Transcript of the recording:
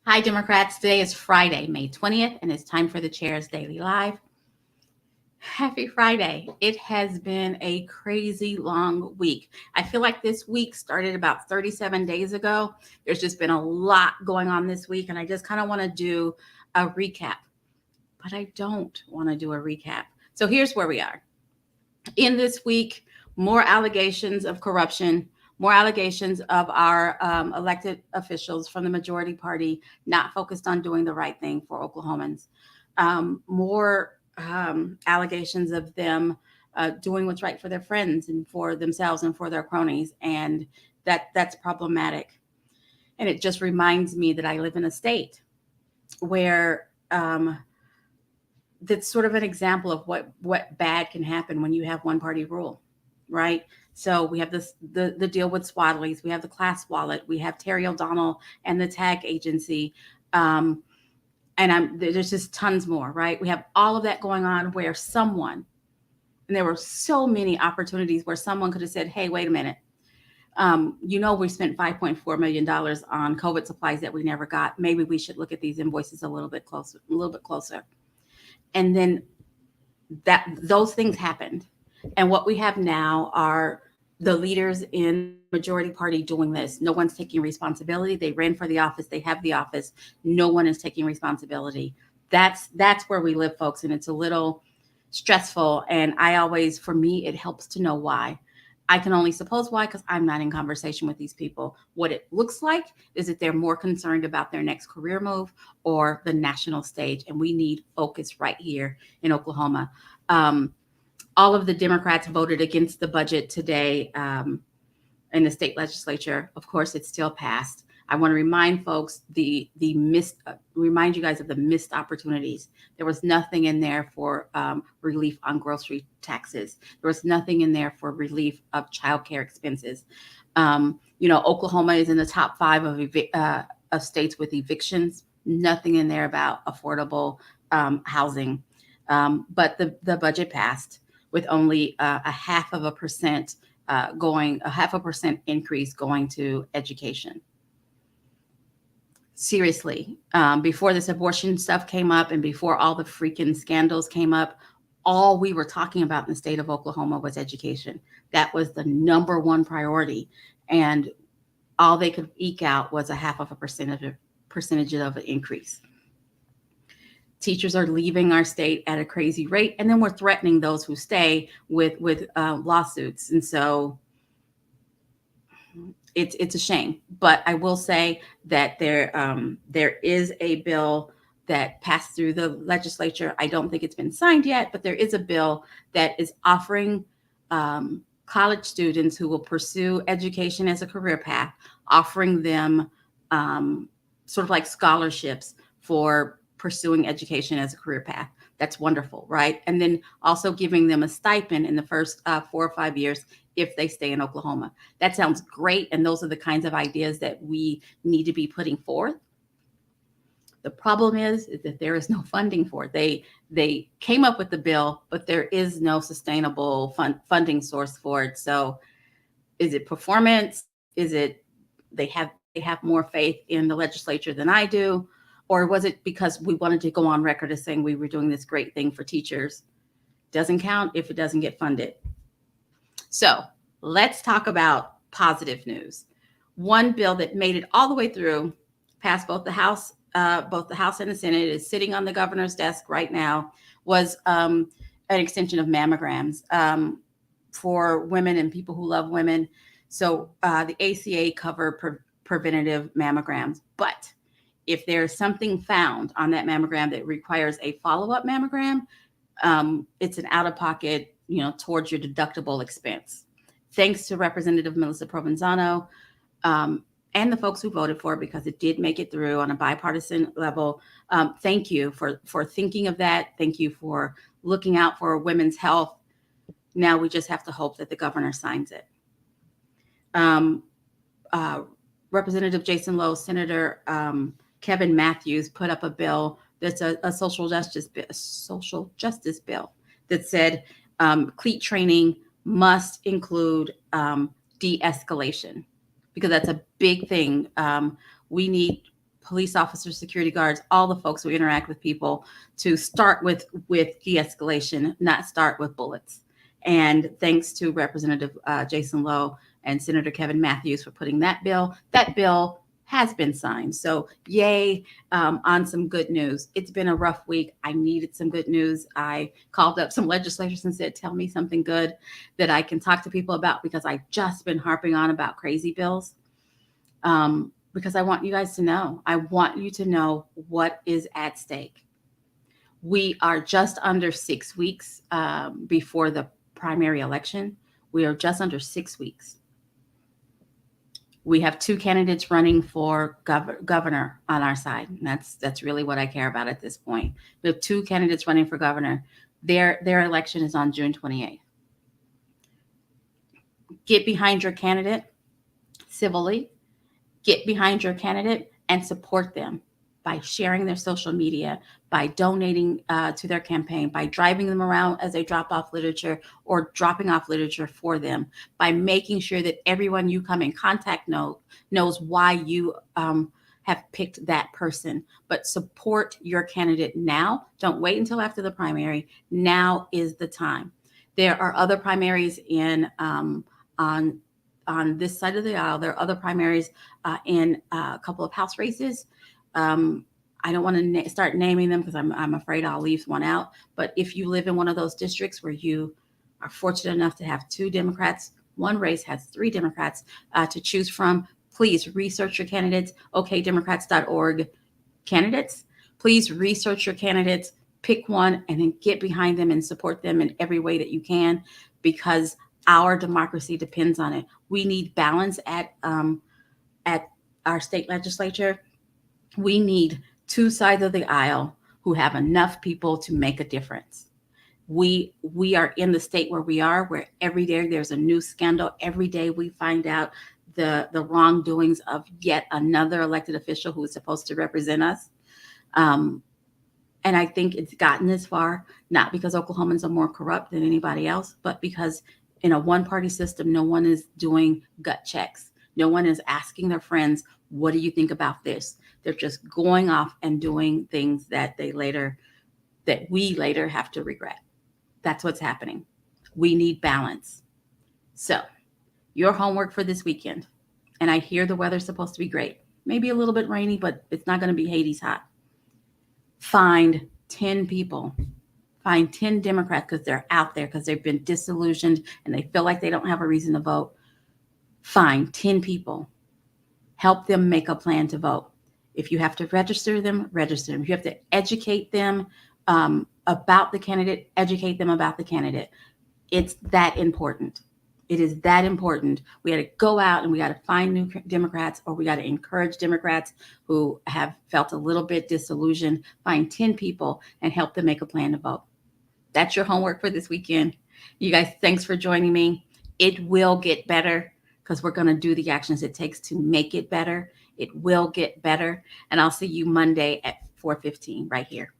Hi, Democrats. Today is Friday, May 20th, and it's time for the Chair's Daily Live. Happy Friday. It has been a crazy long week. I feel like this week started about 37 days ago. There's just been a lot going on this week, and I just kind of want to do a recap. But I don't want to do a recap. So here's where we are. In this week, more allegations of corruption, more allegations of our elected officials from the majority party not focused on doing the right thing for Oklahomans. More allegations of them doing what's right for their friends and for themselves and for their cronies. And that's problematic. And it just reminds me that I live in a state where that's sort of an example of what bad can happen when you have one party rule, right? So we have the deal with Swadley's, we have the class wallet, we have Terry O'Donnell and the tag agency, and there's just tons more, right? We have all of that going on where someone, and there were so many opportunities where someone could have said, hey, wait a minute. We spent $5.4 million on COVID supplies that we never got. Maybe we should look at these invoices a little bit closer. And then those things happened. And what we have now are the leaders in majority party doing this. No one's taking responsibility. They ran for the office. They have the office. No one is taking responsibility. That's where we live, folks. And it's a little stressful. And for me, it helps to know why. I can only suppose why, because I'm not in conversation with these people. What it looks like is that they're more concerned about their next career move or the national stage. And we need focus right here in Oklahoma. All of the Democrats voted against the budget today in the state legislature. Of course, it still passed. I want to remind folks remind you guys of the missed opportunities. There was nothing in there for relief on grocery taxes. There was nothing in there for relief of childcare expenses. Oklahoma is in the top 5 of states with evictions. Nothing in there about affordable housing. But the budget passed with only a half of a percent increase going to education. Seriously, before this abortion stuff came up and before all the freaking scandals came up, all we were talking about in the state of Oklahoma was education. That was the number one priority. And all they could eke out was a half of a percentage of an increase. Teachers are leaving our state at a crazy rate, and then we're threatening those who stay with lawsuits. And so it's a shame. But I will say that there is a bill that passed through the legislature. I don't think it's been signed yet, but there is a bill that is offering college students who will pursue education as a career path, offering them sort of like scholarships for pursuing education as a career path. That's wonderful, right? And then also giving them a stipend in the first 4 or 5 years if they stay in Oklahoma. That sounds great. And those are the kinds of ideas that we need to be putting forth. The problem is that there is no funding for it. They came up with the bill, but there is no sustainable funding source for it. So is it performance? Is it they have more faith in the legislature than I do? Or was it because we wanted to go on record as saying we were doing this great thing for teachers? Doesn't count if it doesn't get funded. So let's talk about positive news. One bill that made it all the way through, passed both the House and the Senate, is sitting on the governor's desk right now, was an extension of mammograms for women and people who love women. So the ACA cover preventative mammograms. But if there's something found on that mammogram that requires a follow-up mammogram, it's an out-of-pocket, towards your deductible expense. Thanks to Representative Melissa Provenzano and the folks who voted for it, because it did make it through on a bipartisan level. Thank you for thinking of that. Thank you for looking out for women's health. Now we just have to hope that the governor signs it. Um, uh, Representative Jason Lowe, Senator Kevin Matthews put up a bill that's a social justice bill that said cleat training must include de-escalation, because that's a big thing. We need police officers, security guards, all the folks who interact with people to start with de-escalation, not start with bullets. And thanks to Representative Jason Lowe and Senator Kevin Matthews for putting that bill. That bill has been signed. So yay on some good news. It's been a rough week. I needed some good news. I called up some legislators and said, tell me something good that I can talk to people about, because I've just been harping on about crazy bills. Because I want you guys to know. I want you to know what is at stake. We are just under 6 weeks before the primary election. We are just under 6 weeks. We have 2 candidates running for governor on our side. And that's really what I care about at this point. We have 2 candidates running for governor. Their election is on June 28th. Get behind your candidate civilly. Get behind your candidate and support them by sharing their social media, by donating to their campaign, by driving them around as they drop off literature or dropping off literature for them, by making sure that everyone you come in contact knows why you have picked that person. But support your candidate now. Don't wait until after the primary. Now is the time. There are other primaries on this side of the aisle. There are other primaries in a couple of House races. I don't want to start naming them because I'm afraid I'll leave one out. But if you live in one of those districts where you are fortunate enough to have 2 Democrats, one race has 3 Democrats to choose from, please research your candidates. OKDemocrats.org candidates. Please research your candidates, pick one, and then get behind them and support them in every way that you can, because our democracy depends on it. We need balance at our state legislature. We need 2 sides of the aisle who have enough people to make a difference. We are in the state where we are, where every day there's a new scandal. Every day we find out the wrongdoings of yet another elected official who is supposed to represent us. And I think it's gotten this far, not because Oklahomans are more corrupt than anybody else, but because in a one-party system, no one is doing gut checks. No one is asking their friends, what do you think about this? They're just going off and doing things that we later have to regret. That's what's happening. We need balance. So your homework for this weekend, and I hear the weather's supposed to be great. Maybe a little bit rainy, but it's not going to be Hades hot. Find 10 people. Find 10 Democrats, because they're out there, because they've been disillusioned and they feel like they don't have a reason to vote. Find 10 people. Help them make a plan to vote. If you have to register them, register them. If you have to educate them about the candidate, educate them about the candidate. It's that important. It is that important. We got to go out and we got to find new Democrats, or we got to encourage Democrats who have felt a little bit disillusioned. Find 10 people and help them make a plan to vote. That's your homework for this weekend. You guys, thanks for joining me. It will get better, because we're going to do the actions it takes to make it better. It will get better. And I'll see you Monday at 4:15 right here.